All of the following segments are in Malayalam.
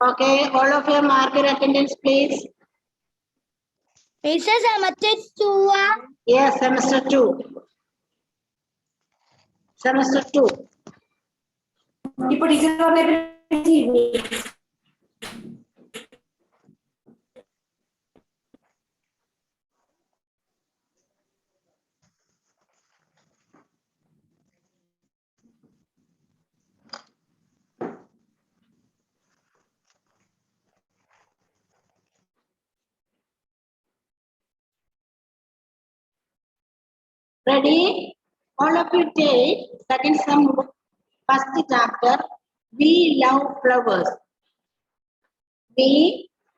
Okay, all of you mark your attendance, please. semester 2. Yes, semester 2. Semester 2. Ready? All of you take second sum, first chapter. We love flowers. We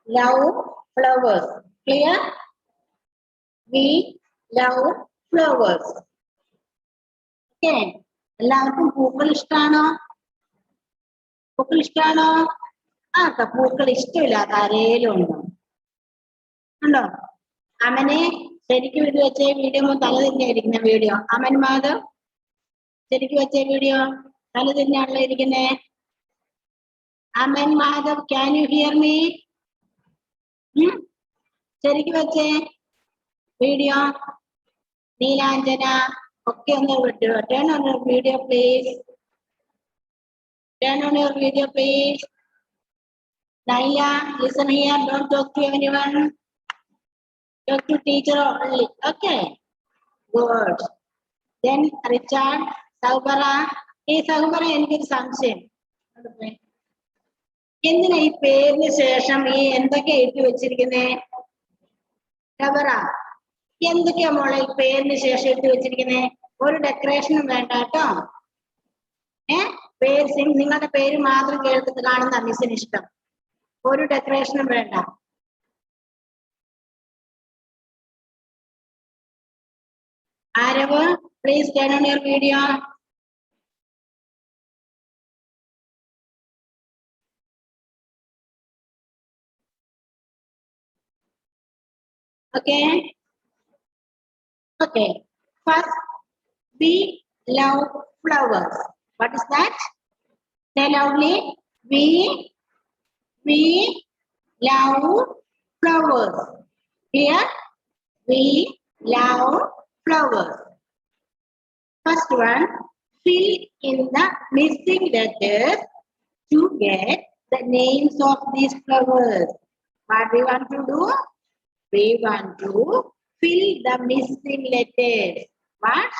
love flowers. Clear? We love flowers. Okay. എല്ലാവർക്കും പൂക്കൾ ഇഷ്ടമാണോ? പൂക്കൾ ഇഷ്ടമാണോ? പൂക്കൾ ഇഷ്ടമില്ലാത്ത ആരേലും ഉണ്ടോ? അമനെ ശരിക്കും ഇത് വെച്ച വീഡിയോ തല തിരിഞ്ഞായിരിക്കുന്ന വീഡിയോ. അമൻ മാധവ് ശരിക്കും വെച്ച വീഡിയോ തല തിരിഞ്ഞാണല്ലോ ഇരിക്കുന്നേ. Aman Madhav, can you here me? ശരിക്കും വെച്ചേ വീഡിയോ. നീലാഞ്ജന ഒക്കെ ഒന്ന് വിട്ടു. Turn on your video please. Turn on your video, please. Naila, listen here. Don't talk to anyone. Talk to teacher only. Okay. Good. Then Richard, Saubara. Hey, Saubara, എനിക്കൊരു സംശയം. എന്തിനാ ഈ പേരിന് ശേഷം ഈ എന്തൊക്കെ എഴുതി വെച്ചിരിക്കുന്നേ? സൗബറ, എന്തൊക്കെയാ മോളെ ഈ പേരിന് ശേഷം എഴുതി വെച്ചിരിക്കുന്നേ? ഒരു ഡെക്കറേഷനും വേണ്ട കേട്ടോ. പേര് നിങ്ങളുടെ പേര് മാത്രം കേൾക്കുന്നത് കാണുന്ന മിസ്സിന് ഇഷ്ടം. ഒരു ഡെക്കറേഷനും വേണ്ട. Aarav, please turn on your video. Okay. Okay. First, we love flowers. What is that? Say loudly. We love flowers. Here, we love flowers. First one, fill in the missing letters to get the names of these flowers. What we want to do? We want to fill the missing letters. What?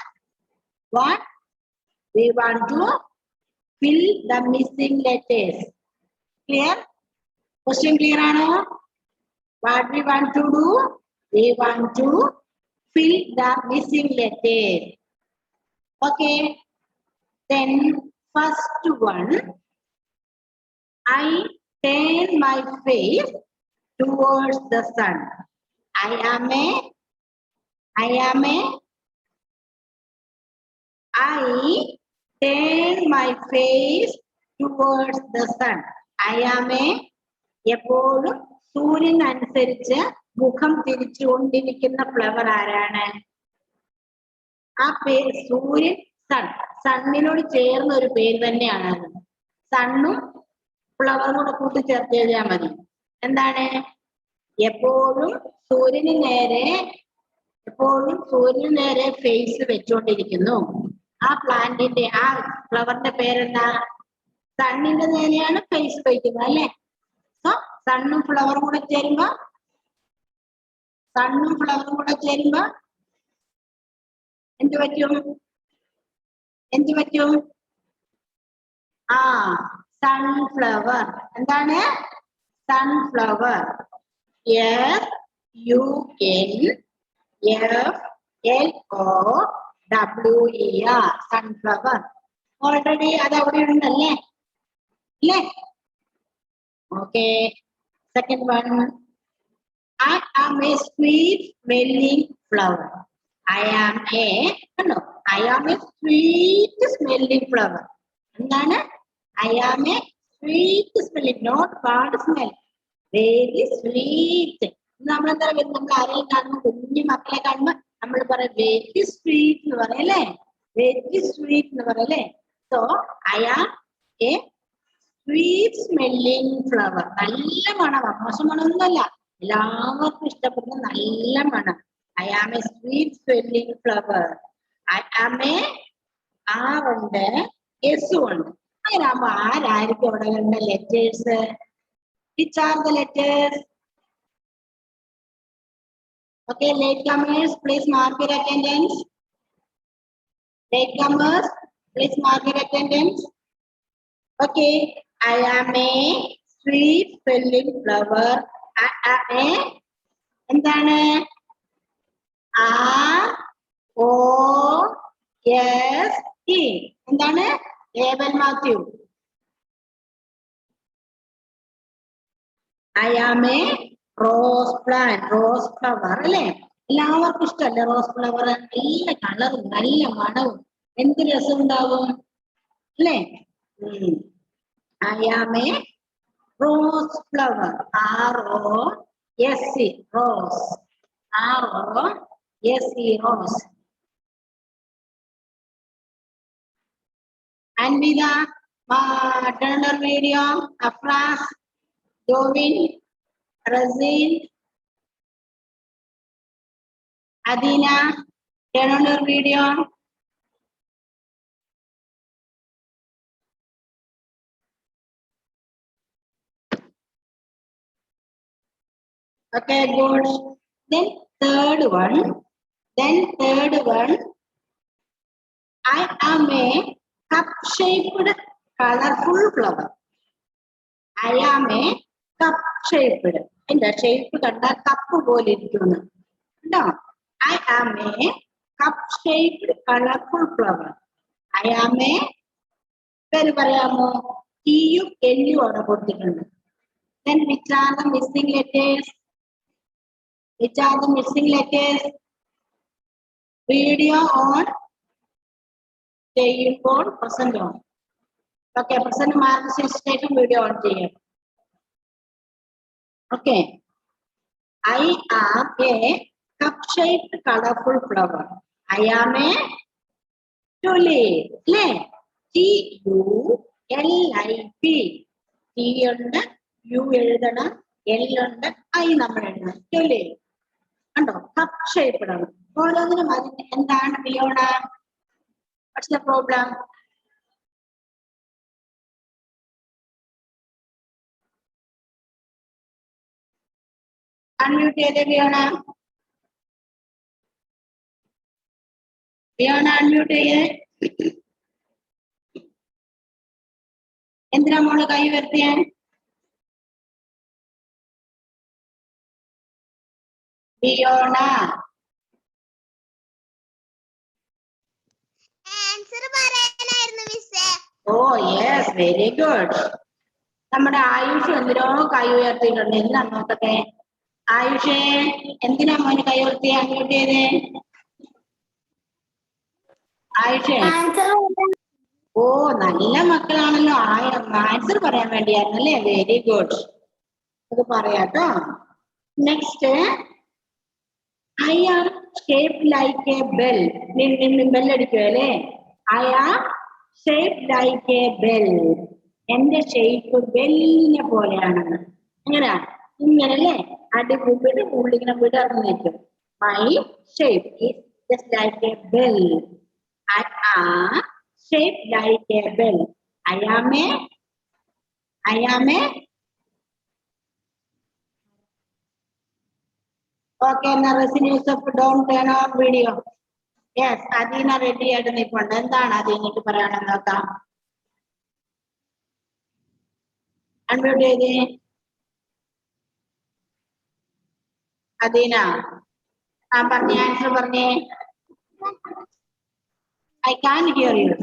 We want to fill the missing letters. Clear? Question clear ano? What we want to do? We want to fill the missing letters. Okay. Then first one, I turn my face towards the sun. I turn my face towards the sun. എപ്പോഴും സൂര്യനനുസരിച്ച് മുഖം തിരിച്ചുകൊണ്ടിരിക്കുന്ന ഫ്ലവർ ആരാണ്? ആ പേര് സൂര്യൻ, സണ്ണിനോട് ചേർന്ന ഒരു പേര് തന്നെയാണ് അത്. സണ്ണും ഫ്ലവറും കൂടെ കൂട്ടിച്ചേർത്ത് എഴുതിയാൽ മതി. എന്താണ്? എപ്പോഴും സൂര്യന് നേരെ ഫേസ് വെച്ചുകൊണ്ടിരിക്കുന്നു. ആ പ്ലാന്റിന്റെ, ആ ഫ്ലവറിന്റെ പേരെന്താ? സണ്ണിന്റെ നേരെയാണ് ഫേസ് വയ്ക്കുന്നത് അല്ലെ? സോ സണ്ണും ഫ്ലവറും കൂടെ ചേരുമ്പോ എന്ത് പറ്റും? സൺഫ്ലവർ. എന്താണ്? സൺഫ്ലവർ. SUNFLOWER. സൺഫ്ലവർ. ഓൾറെഡി അത് അവിടെ ഉണ്ടല്ലേ? അല്ലേ? Okay. Second one, I am a sweet smelling flower. I am a sweet smelling flower. എന്താണ്? I am a sweet smelling, not bad smell. Very sweet. നമ്മളെന്താ പറയുക? നമ്മൾ ആരെയും കാണുമ്പോൾ, കുഞ്ഞു മക്കളെ കാണുമ്പോൾ നമ്മൾ പറയും വെരി സ്വീറ്റ് എന്ന് പറയല്ലേ? വെരി സ്വീറ്റ് എന്ന് പറയല്ലേ? So I am a sweet smelling flower. നല്ല മണമാണ്, മോശം മണമൊന്നുമല്ല, എല്ലാവർക്കും ഇഷ്ടപ്പെടുന്ന നല്ല മണം. I am a sweet smelling flower. I am a R ഉണ്ട്, എസ് ഉണ്ട്. അങ്ങനെ ആകുമ്പോ ആരായിരിക്കും അവിടെ വരുന്ന letters? Which are the letters? Okay, latecomers, please mark your attendance. Latecomers, please mark your attendance. Okay, I am a sweet smelling flower. I am a എന്താണ്? R-O-S-E. എന്താണ്? Abel Mathew. I am a rose plant, rose flower. അല്ലേ? എല്ലാവർക്കും ഇഷ്ടമല്ലേ റോസ് ഫ്ലവർ? നല്ല കളറും നല്ല മണവും എന്ത് രസം ഉണ്ടാവും അല്ലേ? I am a rose flower. R-O-S-E, rose. R-O-S-E, rose. Anvida, turn on video. Afras, Dovin, Razin, Adina, turn on your video. Okay, good. Then third one. I am a cup-shaped, colorful flower. I am a cup-shaped. In the shape കണ്ട കപ്പ് പോലെ ഇരിക്കുന്നു. കേട്ടോ? I am a cup-shaped, colorful flower. I am a പേര് പറയാമോ? T-യും L-യും അവിടെ കൊടുത്തിട്ടുണ്ട്. Then which are the missing letters? Which are the missing letters? Video on. ചെയ്യുമ്പോൾ present on. Okay, present mark ശേഷം video on ചെയ്യാം. Okay. I am a cup-shaped, colorful flower. I am a tulip. അല്ലേ? T-U-L-I-P. T ഉണ്ട്, U എഴുതണം, L ഉണ്ട്, I നമ്മൾ എഴുതണം. tulip. കണ്ടോ? cup-shaped ആണ്. ഓരോന്നിനും അതിന് എന്താണ് Fiona? What's the problem? Unmute ചെയ്തേ ഫിയോണ. ഫിയോണ unmute ചെയ്യേ. എന്തിനാ മോള് കൈ ഉയർത്തിയേ? ഫിയോണ. ആൻസർ പറയാനായിരുന്നു മിസ്സേ. Oh yes, very good. നമ്മുടെ ആയുഷ് എന്തിനോ കൈ ഉയർത്തിയിട്ടുണ്ട്. എന്താ നോക്കട്ടെ? ആയുഷേ, എന്തിനാ മോന് കൈ ഉയർത്തി? അൺമ്യൂട്ട് ചെയ്തേ. ആയുഷേ. ഓ നല്ല മക്കളാണല്ലോ. ആൻസർ പറയാൻ വേണ്ടിയായിരുന്നു അല്ലേ? Very good. അത് പറയാട്ടോ. Next, I am shaped like a bell. നിന്ന് ബെല്ലടിക്കുവോ അല്ലേ? I am shaped like a bell. എന്റെ ഷേപ്പ് ബെല്ലിനെ പോലെയാണ്. എങ്ങനെയാ? ഇങ്ങനല്ലേ? അടിപൊളി ഉള്ളിങ്ങനെ വിടർന്നു നിൽക്കും. My shape is just like a bell. I am shaped like a bell. I am a okay, now Rasin Yusuf, don't turn on video. Yes, Adina ready ആയിട്ട് നിൽപ്പുണ്ട്. എന്താണ് അതിനിട്ട് പറയാണെന്ന് നോക്കാം. അൺമ്യൂട്ട് ചെയ്തേ. അദീന, പറഞ്ഞേ, ആൻസർ പറഞ്ഞേ. I can't hear you.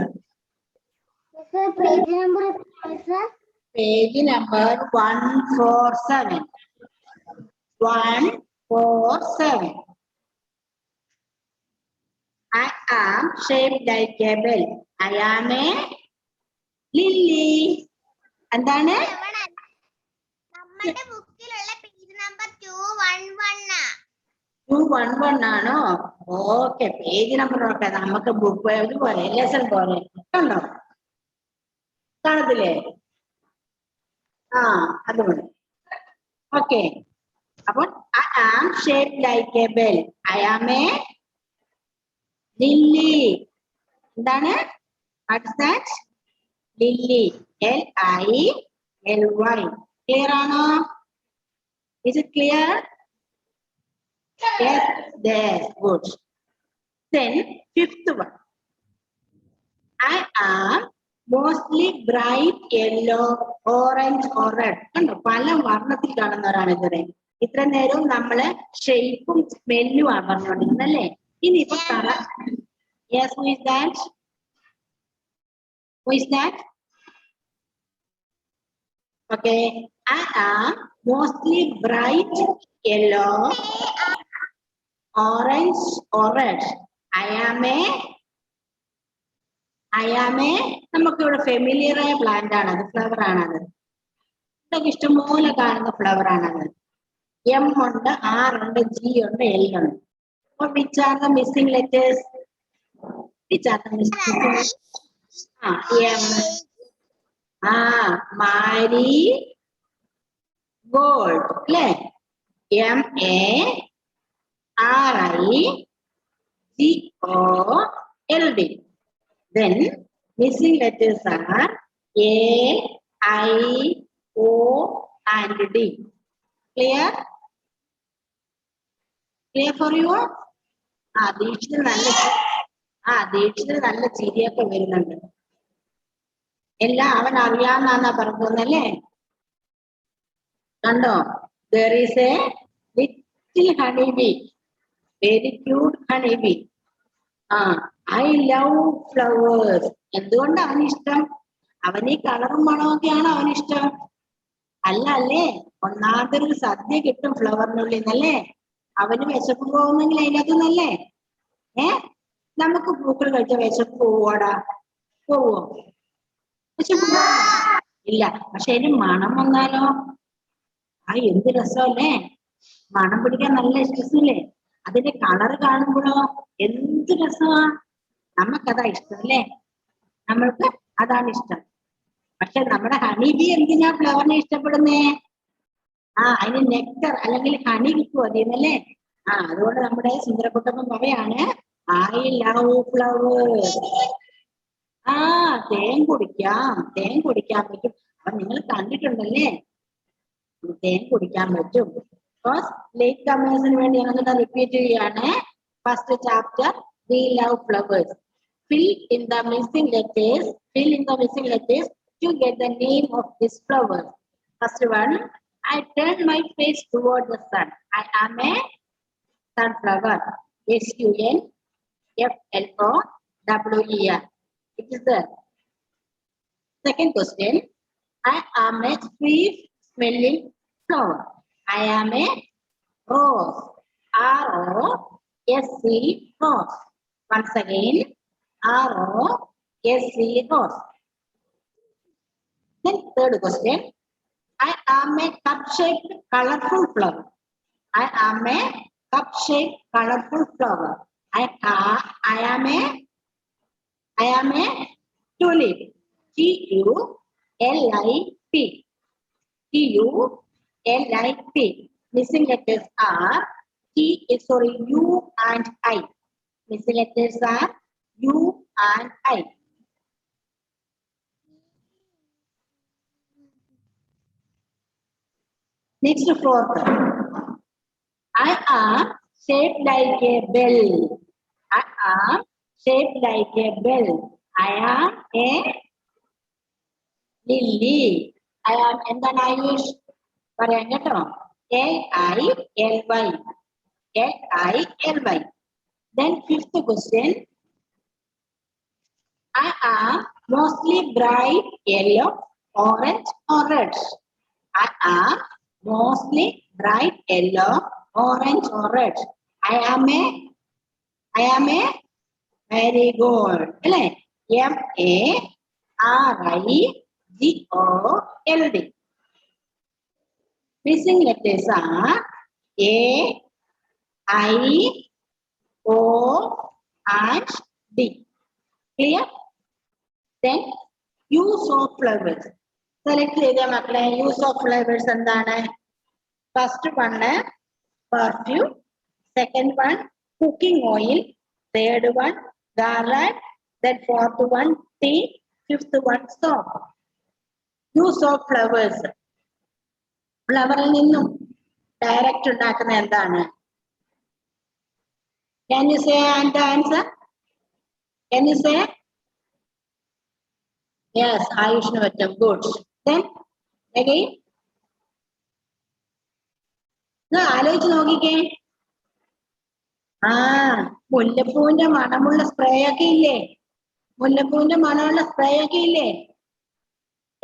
Page number 147. 147. I am shaped like a bell. I am a lily. എന്താണ്? നമ്മുടെ ബുക്കിലുള്ള പേജ് നമ്പർ 211 211 ആണോ? ഓക്കെ, പേജ് നമ്പർ നോക്കാം. നമുക്ക് ബുക്ക് പോലെ ലെസൺ പോലെ കണ്ടോ? കാണത്തില്ലേ? അതുകൊണ്ട് ഓക്കെ. അപ്പോൾ I am shaped like a bell. I am a lily. എന്താണ്? What's that? Lily. Lily. Clear ആണോ? Is it clear? Yes, yes, good. Then fifth one. I am mostly bright yellow, orange or red. കണ്ടോ, പല വർണ്ണത്തിൽ കാണുന്നവരാണ് ഇവരെ. ഇത്ര നേരവും നമ്മള് ഷേപ്പും സ്മെല്ലും ആണ് പറഞ്ഞുകൊണ്ടിരുന്നല്ലേ. ഇനിയിപ്പോ colour. Yes, who is that? Who is that? Okay, I am mostly bright yellow, orange or red. I am a നമുക്ക് ഇവിടെ ഫെമിലിയർ ആയ പ്ലാന്റ് ആണത്, ഫ്ലവർ ആണത്. ഇതൊക്കെ ഇഷ്ടംപോലെ കാണുന്ന ഫ്ലവർ ആണത്. M ഉണ്ട്, R ഉണ്ട്, G ഉണ്ട്, L ഉണ്ട്. അപ്പോൾ which are the missing letters? Which are the missing letters? M. Marigold അല്ലേ? MARIGOLD. Then missing letters are A, I, O and D. Clear? Clear for you? Dikshit നല്ല ചിരിയൊക്കെ വരുന്നുണ്ട്. എല്ലാം അവൻ അറിയാന്നാ പറഞ്ഞല്ലേ? കണ്ടോ? There is a little honeybee, very cute honeybee. I love flowers. എന്തുകൊണ്ട് അവന് ഇഷ്ടം? അവന് ഈ കളറും മണമൊക്കെയാണ് അവനിഷ്ടം. അല്ലേ? ഒന്നാമതൊരു സദ്യ കിട്ടും ഫ്ലവറിനുള്ളിൽ നിന്നല്ലേ? അവന് വിശപ്പ് പോകുന്നെങ്കിൽ അതിനകത്ത് നിന്നല്ലേ? നമുക്ക് പൂക്കൾ കഴിച്ച വിശപ്പ് പോവോടാ? പോവോ? ഇല്ല. പക്ഷെ അതിന് മണം വന്നാലോ? എന്ത് രസമല്ലേ? മണം പിടിക്കാൻ നല്ല ഇഷ്ടമില്ലേ? അതിന്റെ കളർ കാണുമ്പോഴോ എന്ത് രസമാ! നമുക്കതാ ഇഷ്ടം അല്ലേ? നമ്മൾക്ക് അതാണ് ഇഷ്ടം. പക്ഷെ നമ്മുടെ ഹണിബി എന്തിനാ ഫ്ലവറിനെ ഇഷ്ടപ്പെടുന്നേ? അതിന് നെക്ടർ അല്ലെങ്കിൽ ഹണി കിട്ടുമോ അതിന്നല്ലേ? അതുകൊണ്ട് നമ്മുടെ സുന്ദരക്കുട്ടപ്പൻ പറയാണ് I love flowers. തേൻ കുടിക്കാൻ പറ്റും. അപ്പൊ നിങ്ങൾ കണ്ടിട്ടുണ്ടല്ലേ? തേൻ കുടിക്കാൻ പറ്റും. ലേറ്റ് കമേഴ്സിന് വേണ്ടി ഞങ്ങൾ റിപ്പീറ്റ് ചെയ്യാണ്. First chapter We love flowers. Fill in the missing letters to get the name of this flower. First one, I turn my face toward the sun. I am a sunflower. SUNFLOWER. It is the second question. I am a sweet smelling flower. I am a rose. ROSE, rose. Once again, ROSE, rose. Then third question. I am a cup-shaped colorful flower. I am a cup-shaped colorful flower. I am a tulip. TULIP. Missing letters are U and I. Missing letters are U and I. Next, fourth. I am shaped like a bell. I am shaped like a bell. I am a lily. I am എന്താണ് ആയുഷ് പറയാൻ കേട്ടോ? LILY. Then fifth question. I am mostly bright yellow, orange or red. I am mostly bright yellow, orange or red. I am a marigold. അല്ലേ? MARIGOLD. Missing letters are A, I, O and D. Clear? Then use of flowers. Select ചെയ്ത മക്കളെ യൂസ് ഓഫ് ഫ്ലേവേഴ്സ് എന്താണ്? First one perfume, second one cooking oil, third one garland, then fourth one tea, fifth one soap. Use of flowers, ഫ്ലവറിൽ നിന്നും ഡയറക്റ്റ് ഉണ്ടാക്കുന്ന എന്താണ്? Can you say the answer? Can you say? Yes, Ayushnu Vattam, good. Then again, ആലോചിച്ച് നോക്കിക്കേ. മുല്ലപ്പൂവിന്റെ മണമുള്ള സ്പ്രേ ഒക്കെ ഇല്ലേ? മുല്ലപ്പൂവിന്റെ മണമുള്ള സ്പ്രേ ഒക്കെ ഇല്ലേ?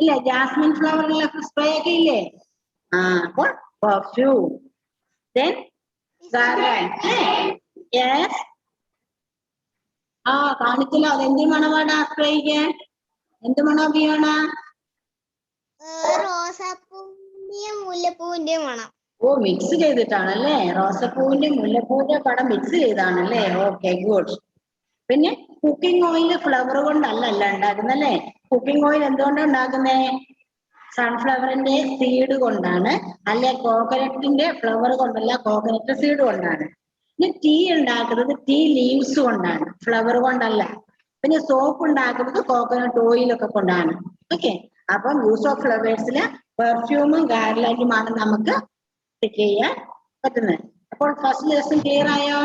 ഇല്ല, ജാസ്മിൻ ഫ്ലവറുള്ള സ്പ്രേ ഒക്കെ ഇല്ലേ? അപ്പോൾ പെർഫ്യൂം. Then garland. Yes. കാണിച്ചല്ലോ, അതെന്ത് മണമാണ് സ്പ്രേക്ക്? എന്ത് മണം ഉപയോഗ? റോസാപ്പൂവിന്റെയും മുല്ലപ്പൂവിന്റെയും മണം. മിക്സ് ചെയ്തിട്ടാണല്ലേ? റോസപ്പൂവിന്റെ മുല്ലപ്പൂവിന്റെ പടം മിക്സ് ചെയ്താണല്ലേ? Okay, good. പിന്നെ കുക്കിംഗ് ഓയിൽ ഫ്ലവർ കൊണ്ടല്ല ഉണ്ടാക്കുന്നല്ലേ? കുക്കിംഗ് ഓയിൽ എന്തുകൊണ്ടാണ് ഉണ്ടാക്കുന്നേ? സൺഫ്ലവറിന്റെ സീഡ് കൊണ്ടാണ്, അല്ലെ കോക്കനട്ടിന്റെ ഫ്ലവർ കൊണ്ടല്ല, കോക്കനട്ട് സീഡ് കൊണ്ടാണ്. പിന്നെ ടീ ഉണ്ടാക്കുന്നത് ടീ ലീവ്സ് കൊണ്ടാണ്, ഫ്ലവർ കൊണ്ടല്ല. പിന്നെ സോപ്പ് ഉണ്ടാക്കുന്നത് കോക്കനട്ട് ഓയിലൊക്കെ കൊണ്ടാണ്. ഓക്കെ, അപ്പം യൂസ് ഓഫ് ഫ്ലവേഴ്സില് പെർഫ്യൂമും ഗാർലാൻഡുമാണ് നമുക്ക് ചെക്ക് ചെയ്യാൻ പറ്റുന്നത്. അപ്പോൾ ഫസ്റ്റ് ലെസൺ ക്ലിയർ ആയോ?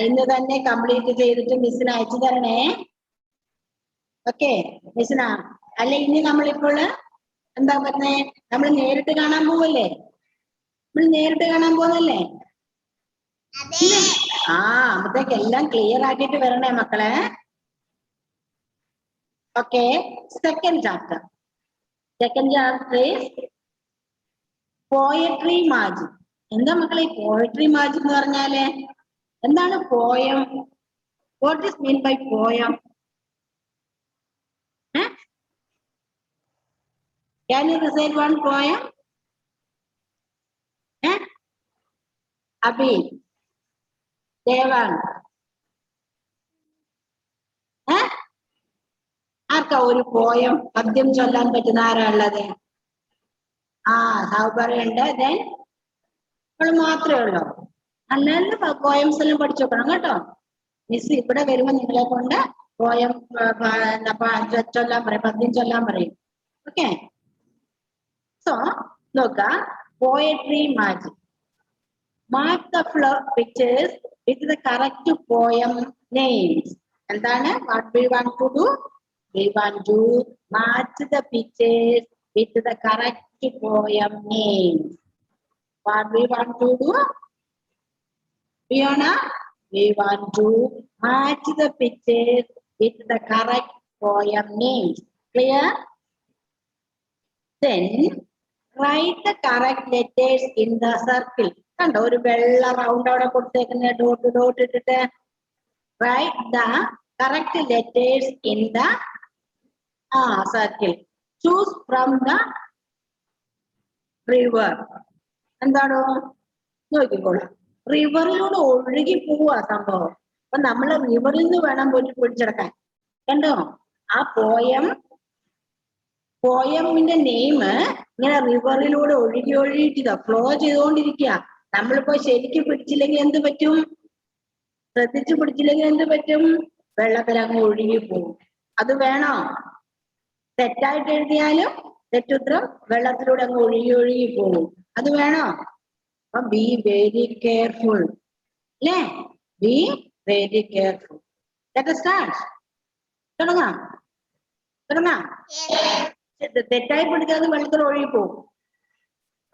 ഇന്ന് തന്നെ കംപ്ലീറ്റ് ചെയ്തിട്ട് മിസ്സിന് അയച്ചു തരണേ. ഓക്കെ മിസ്സിനാ? അല്ലെ ഇനി നമ്മളിപ്പോൾ എന്താ പറഞ്ഞേ, നമ്മൾ നേരിട്ട് കാണാൻ പോവല്ലേ? നമ്മൾ നേരിട്ട് കാണാൻ പോകുന്നല്ലേ? അപ്പോഴത്തേക്ക് എല്ലാം ക്ലിയർ ആക്കിയിട്ട് വരണേ മക്കളെ. Okay, second chapter is poetry magic. എന്താ മക്കളെ പോയട്രി മാജിക് എന്ന് പറഞ്ഞാല്? എന്താണ് poem? What is mean by poem? Can you recite one poem? Abhi, Devan, ആർക്കാ ഒരു പോയം പദ്യം ചൊല്ലാൻ പറ്റുന്ന ആരാ ഉള്ളത്? സൗകര്യമുണ്ട്. ദെൻ നമ്മൾ മാത്രമേ ഉള്ളൂ. നല്ല പോയംസ് എല്ലാം പഠിച്ചു വെക്കണം കേട്ടോ. മിസ് ഇവിടെ വരുമ്പോ നിങ്ങളെ കൊണ്ട് പോയം ചൊല്ലാൻ പറയും, പദ്യം ചൊല്ലാൻ പറയും. ഓക്കെ, സോ നോക്ക, poetry magic. Mark the pictures with the correct poem names. എന്താണ്? What we want to do? We want to match the pictures with the correct poem names. What we want to do? Fiona, we want to match the pictures with the correct poem names. Clear? Then write the correct letters in the circle. കണ്ടോ, ഒരു വെള്ള റൗണ്ട് അവിടെ കൊടുത്തേക്കുന്ന ഡോട്ട് ഡോട്ട് ഇട്ടിട്ട്. Write the correct letters in the circle. Choose from the river. എന്താണോ നോക്കിക്കോളാം. റിവറിലൂടെ ഒഴുകി പോവാ സംഭവം. അപ്പൊ നമ്മള് റിവറിൽ നിന്ന് വേണം പോയിട്ട് പിടിച്ചെടുക്കാൻ. കണ്ടോ, ആ പോയമിന്റെ നെയിം ഇങ്ങനെ റിവറിലൂടെ ഒഴുകി ഒഴുകിയിട്ട് ഫ്ലോ ചെയ്തുകൊണ്ടിരിക്കുക. നമ്മളിപ്പോ ശരിക്കും പിടിച്ചില്ലെങ്കിൽ എന്ത് പറ്റും? ശ്രദ്ധിച്ചു പിടിച്ചില്ലെങ്കിൽ എന്ത് പറ്റും? വെള്ളത്തിലങ്ങ് ഒഴുകി പോകും. അത് വേണോ? തെറ്റായിട്ട് എഴുതിയാലും തെറ്റുത്തരം വെള്ളത്തിലൂടെ അങ്ങ് ഒഴുകി ഒഴുകി പോകും. അത് വേണോ? അപ്പൊ ബി വെരി കെയർഫുൾ അല്ലേ? B very careful. സ്റ്റാർട്ട്. തുടങ്ങാം. തെറ്റായി പിടിക്കാതെ വെള്ളത്തിൽ ഒഴുകി പോകും.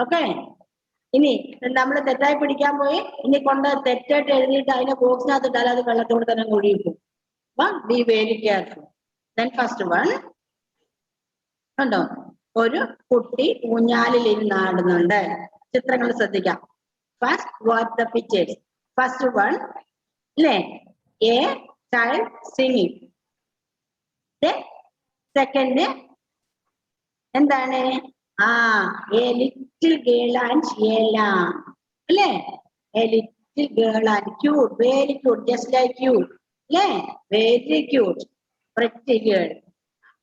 ഓക്കെ, ഇനി നമ്മൾ തെറ്റായി പിടിക്കാൻ പോയി ഇനി കൊണ്ട് തെറ്റായിട്ട് എഴുതിയിട്ട് അതിനെ ബോക്സിനകത്ത് ഇട്ടാൽ അത് വെള്ളത്തോട് തന്നെ ഒഴുകി പോകും. Be very careful. Then first one കണ്ടോ, ഒരു കുട്ടി ഊഞ്ഞാലിൽ ഇരുന്നാടുന്നുണ്ട്. ചിത്രങ്ങൾ ശ്രദ്ധിക്കാം. First watch the pictures. First one അല്ലേ, എ ചൈൽഡ് സിംഗിങ്. സെക്കൻഡ് എന്താണ്? A little girl and a lamb അല്ലേ? A little girl and cute, very cute, just like you അല്ലേ? Very cute, pretty girl.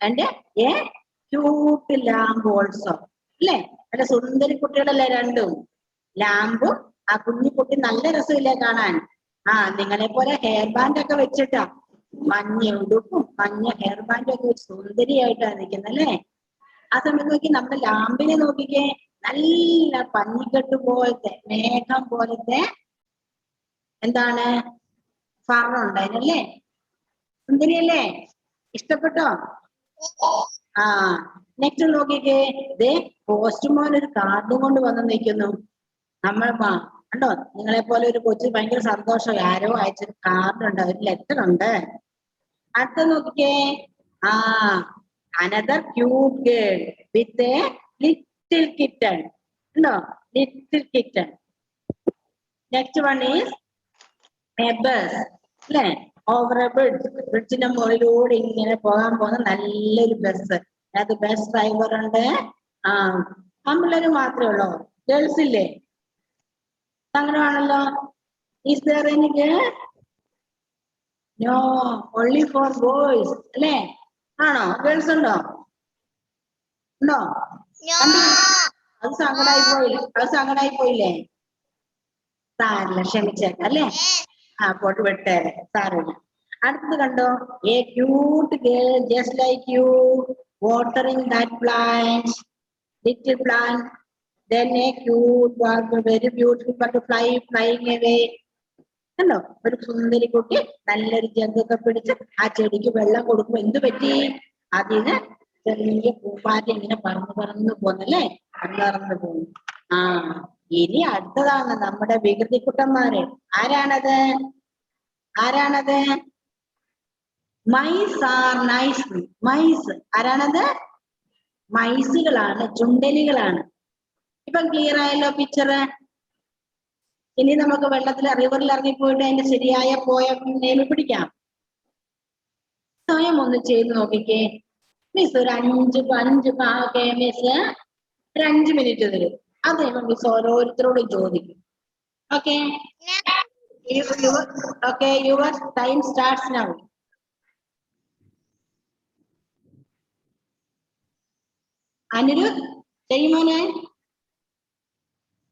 and a cute lamb also. അല്ലേ? നല്ല സുന്ദരി കുട്ടികളല്ലേ രണ്ടും. ലാമ്പും ആ കുഞ്ഞു കുട്ടി നല്ല രസമില്ലേ കാണാൻ? നിങ്ങളെ പോലെ ഹെയർ ബാൻഡ് ഒക്കെ വെച്ചിട്ടാ, മഞ്ഞ ഉടുപ്പും മഞ്ഞ ഹെയർ ബാൻഡ് ഒക്കെ വെച്ച് സുന്ദരിയായിട്ടാണ് നിൽക്കുന്നത് അല്ലേ? ആ സമയത്ത് നോക്കി നമ്മുടെ ലാമ്പിനെ നോക്കിക്കേ, നല്ല പഞ്ഞിക്കെട്ട് പോലത്തെ മേഘം പോലത്തെ എന്താണ് ഫറുണ്ടായിരുന്നല്ലേ? സുന്ദരിയല്ലേ? ഇഷ്ടപ്പെട്ടോ? നെക്സ്റ്റ് നോക്കിക്കേ, ദേ പോസ്റ്റ്മാൻ ഒരു കാർഡും കൊണ്ട് വന്ന് നിൽക്കുന്നു. നമ്മൾ കണ്ടോ, നിങ്ങളെ പോലെ ഒരു കൊച്ചു ഭയങ്കര സന്തോഷം, ആരോ അയച്ചൊരു കാർഡുണ്ട്, ഒരു ലെറ്റർ ഉണ്ട്. അടുത്ത നോക്കിക്കേ, another cute girl with a little kitten. ഉണ്ടോ? Little kitten. Next one is a bus, അല്ലേ? ഓവർ എ ബ്രിഡ്ജ്, ബ്രിഡ്ജിന്റെ മുകളിലൂടെ ഇങ്ങനെ പോകാൻ പോകുന്ന നല്ലൊരു ബസ്. അത് ബസ് ഡ്രൈവർ ഉണ്ട്. ആമ്പിള്ളേര് മാത്രമേ ഉള്ളൂ, ഗേൾസ് ഇല്ലേ? അങ്ങനെയാണല്ലോ. Is there any girl? No, only four boys, അല്ലേ? ആണോ? ഗേൾസ് ഉണ്ടോ? ഉണ്ടോ? അത് സങ്കടായി പോയില്ലേ? സാരില്ല, ക്ഷമിച്ചേക്കാം അല്ലേ? പോട്ട് വിട്ടേരെ, സാരില്ല. അടുത്തത് കണ്ടോ, A cute girl just like U watering that plant, little plant. Then a cute bird, very beautiful butterfly flying away. കണ്ടോ, ഒരു സുന്ദരി കുട്ടി നല്ലൊരു ജന്തുക്കെ പിടിച്ച് ആ ചെടിക്ക് വെള്ളം കൊടുക്കും. എന്ത് പറ്റി? അതിന് ചെറിയ പൂമ്പാറ്റ ഇങ്ങനെ പറന്ന് പോന്നല്ലേ, പറന്ന് പോകുന്നു. ഇനി അടുത്തതാണ് നമ്മുടെ വികൃതിക്കുട്ടന്മാര്. ആരാണത്? Mice R nice. മൈസ് ആരാണത്? മൈസുകളാണ്, ചുണ്ടലികളാണ്. ഇപ്പം ക്ലിയർ ആയല്ലോ പിക്ചർ? ഇനി നമുക്ക് വെള്ളത്തിൽ റിവറിൽ ഇറങ്ങിപ്പോയിട്ട് അതിന്റെ ശരിയായ പോയം പിടിക്കാം. സ്വയം ഒന്ന് ചെയ്ത് നോക്കിക്കേ. മിസ് ഒരു 5 മിസ് ഒരു 5 മിനിറ്റ് തരും. അത് മിസ് ഓരോരുത്തരോടും ചോദിക്കും. Okay? Your time starts now. Anirudh ചെയ്യുമോനെ?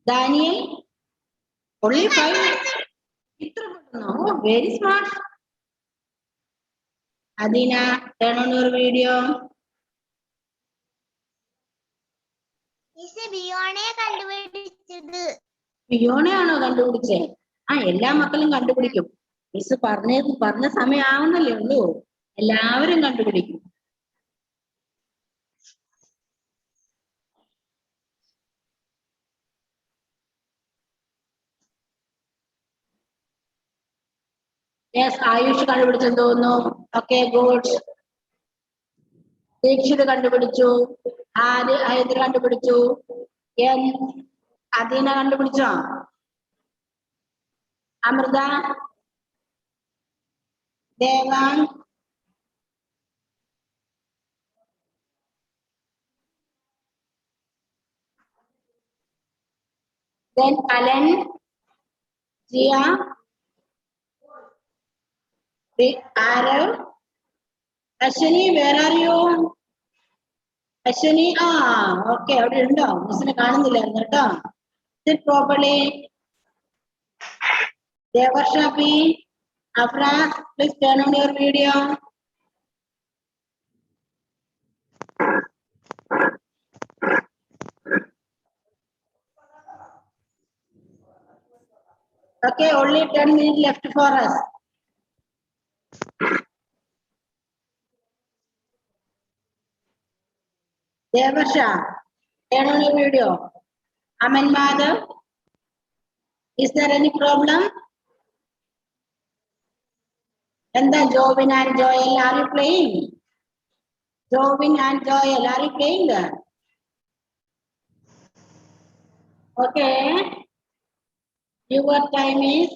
Daniel only 5 minutes. ഇത്ര പെട്ടെന്നോ? Very smart. Adeena, turn on your video. ബിയോണയാണോ കണ്ടുപിടിച്ചേ? എല്ലാ മക്കളും കണ്ടുപിടിക്കും. മിസ് പറഞ്ഞ സമയം ആവുന്നല്ലേ ഉള്ളൂ, എല്ലാവരും കണ്ടുപിടിക്കും. യെസ്, ആയുഷ് കണ്ടുപിടിച്ചെന്ന് തോന്നുന്നു. Okay, good. ദീക്ഷിത് കണ്ടുപിടിച്ചു. ഹൈദർ കണ്ടുപിടിച്ചു. Adeena കണ്ടുപിടിച്ചോ? Amrita, ദേവാൻ, then Alan, Jia, Arav, Ashwini, where are you? Ashwini, okay, അവിടെ ഉണ്ടോ? മിസ്സിനെ കാണുന്നില്ലായിരുന്നു കേട്ടോ. Sit properly. Devarshapi, Afra, please turn on your video. Okay, only 10 minutes left for us. Devarsha, turn on your video. Aman Madhav, is there any problem? And then Jovin and Joel, are you playing? Jovin and Joel, are you playing? Okay. Your time is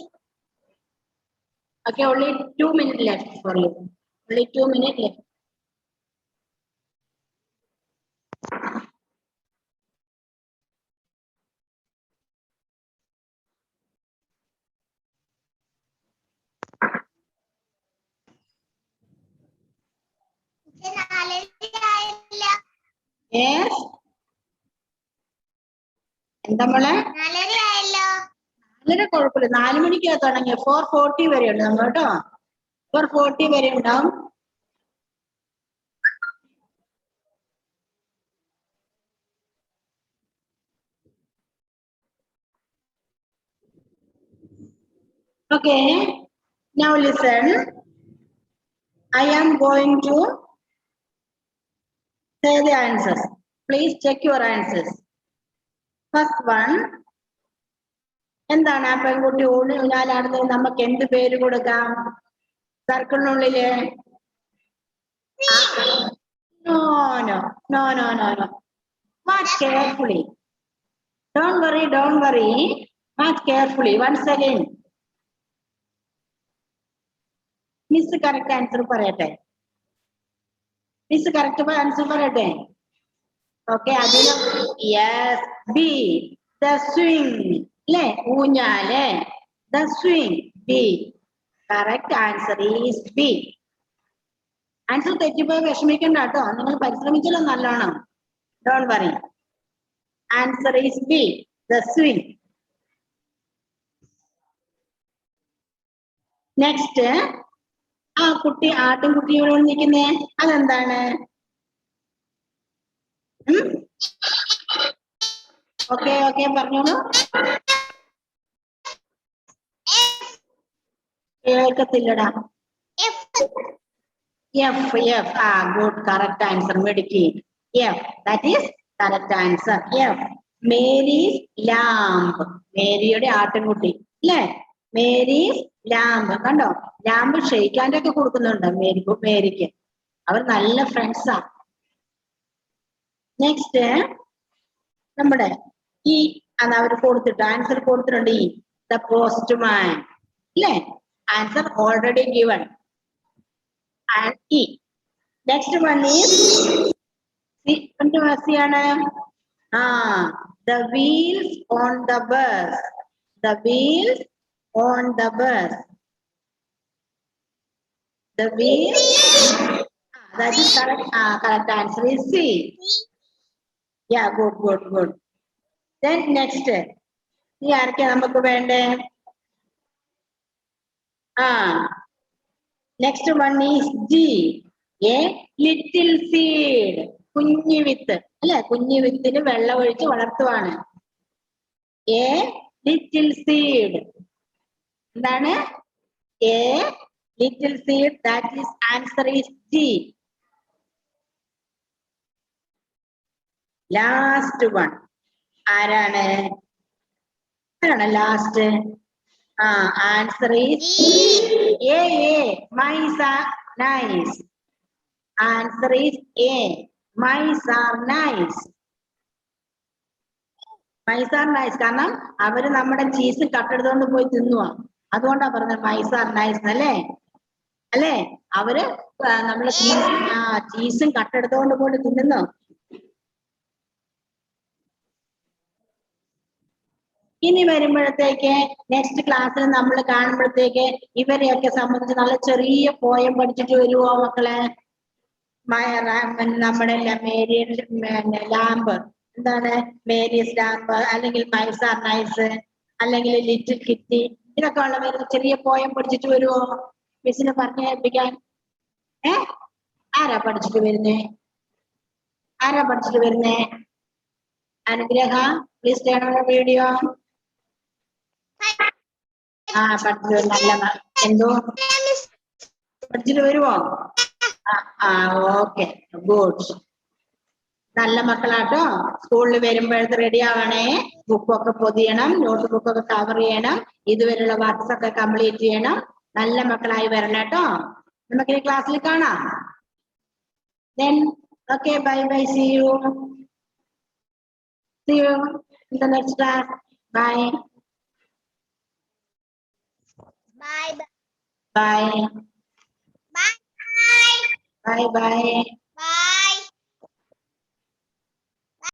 okay. Only 2 minutes left for you. Only 2 minutes left. Yes എന്താ മോളെ? 4:30 ആയല്ലോ. വളരെ കുഴപ്പമില്ല. 4 മണിക്കാ തുടങ്ങിയ 4:40 വരെ ഉണ്ട് നമ്മൾ കേട്ടോ. 4:40 വരെ ഉണ്ടാവും. Okay, now listen. I am going to say the answers. Please check your answers. First one. എന്താണ് ആ പെൺകുട്ടി ഊഞ്ഞാലാടുന്നത്? നമുക്ക് എന്ത് പേര് കൊടുക്കാം സർക്കിളിനുള്ളില്? No, no, no, no, no, no. Watch carefully. Don't worry, don't worry. Watch carefully. Once again. Miss correct answer പറയട്ടെ. Miss correct answer പറയട്ടെ. Okay, അതിന് yes, B. The swing. ല്ലേ ഊഞ്ഞാല്. The swing. B. Correct answer is B. Answer തെറ്റിപ്പോയി വിഷമിക്കണ്ട കേട്ടോ. നിങ്ങൾ പരിശ്രമിച്ചല്ലോ നല്ലോണം. Don't worry. Answer is B. The swing. Next. ആ കുട്ടി ആട്ടിൻകുട്ടിയോട് നിൽക്കുന്നേ അതെന്താണ്? ഓക്കെ ഓക്കെ പറഞ്ഞോളൂ. കേൾക്കത്തില്ലടാ. F. ആ ഗുഡ് കറക്റ്റ് ആൻസർ. മെടുക്കി. F. That is correct answer. F. Mary's lamb. മേരിയുടെ ആട്ടിൻകുട്ടി അല്ലേ? Mary's lamb. കണ്ടോ? ലാംബ് ഷെയ്ക്കാൻ്റെ ഒക്കെ കൊടുക്കുന്നുണ്ട് മേരിക്ക്. അവർ നല്ല ഫ്രണ്ട്സാ. നെക്സ്റ്റ് നമ്മുടെ ഈ അത് അവർ കൊടുത്തിട്ട് ആൻസർ കൊടുത്തിട്ടുണ്ട്. ഈ ദ പോസ്റ്റ്മാൻ അല്ലേ? Answer already given. And E. Next one is ആണ്. The wheels on the bus. The wheels on the bus. The wheels. That is correct. Correct answer is C. Yeah, good. Then next. ഈ ആർക്കാ നമുക്ക് വേണ്ടേ? Next one is G. A little seed. കുഞ്ഞു വിത്ത് അല്ലെ? കുഞ്ഞു വിത്തിന് വെള്ളം ഒഴിച്ച് വളർത്തുവാണ്. A little seed. എന്താണ്? A little seed. That is answer is G. Last one. ആരാണ്? Last? Answer is A. Mice are nice. Answer is A. Mice are nice. Mice are nice കാരണം അവര് നമ്മുടെ ചീസ് കട്ടെടുത്തോണ്ട് പോയി തിന്നുവാ. അതുകൊണ്ടാ പറഞ്ഞത് mice are nice അല്ലേ? അവര് നമ്മള് ചീസും കട്ടെടുത്തോണ്ട് പോയിട്ട് തിന്നുന്നു. ഇനി വരുമ്പോഴത്തേക്ക് നെക്സ്റ്റ് ക്ലാസ്സിൽ നമ്മൾ കാണുമ്പോഴത്തേക്ക് ഇവരെയൊക്കെ സംബന്ധിച്ച് നല്ല ചെറിയ പോയം പഠിച്ചിട്ട് വരുവോ മക്കളെ? നമ്മുടെ ലാംബ് എന്താണ്? മേരീസ് ലാംബ് അല്ലെങ്കിൽ മൈസ് ആർ നൈസ് അല്ലെങ്കിൽ ലിറ്റിൽ കിറ്റി ഇതൊക്കെ ഉള്ള ചെറിയ പോയം പഠിച്ചിട്ട് വരുവോ? മിസ്സിനെ പറഞ്ഞു കേൾപ്പിക്കാൻ. ആരാ പഠിച്ചിട്ട് വരുന്നേ? അനുഗ്രഹ, പ്ലീസ് ടേൺ ഓൺ വീഡിയോ. പഠിച്ചു നല്ല എന്തോ പഠിച്ചിട്ട് വരുമോ? Okay good. നല്ല മക്കളാട്ടോ. സ്കൂളിൽ വരുമ്പോഴത്തെ റെഡി ആവണേ. ബുക്കൊക്കെ പൊതിയണം, നോട്ട് ബുക്കൊക്കെ കവർ ചെയ്യണം, ഇതുവരെയുള്ള വർക്ക്സ് ഒക്കെ കംപ്ലീറ്റ് ചെയ്യണം. നല്ല മക്കളായി വരണം കേട്ടോ. നമുക്കിനി ക്ലാസ്സിൽ കാണാം. Then okay, bye. See you in the next class. Bye. Bye. Bye.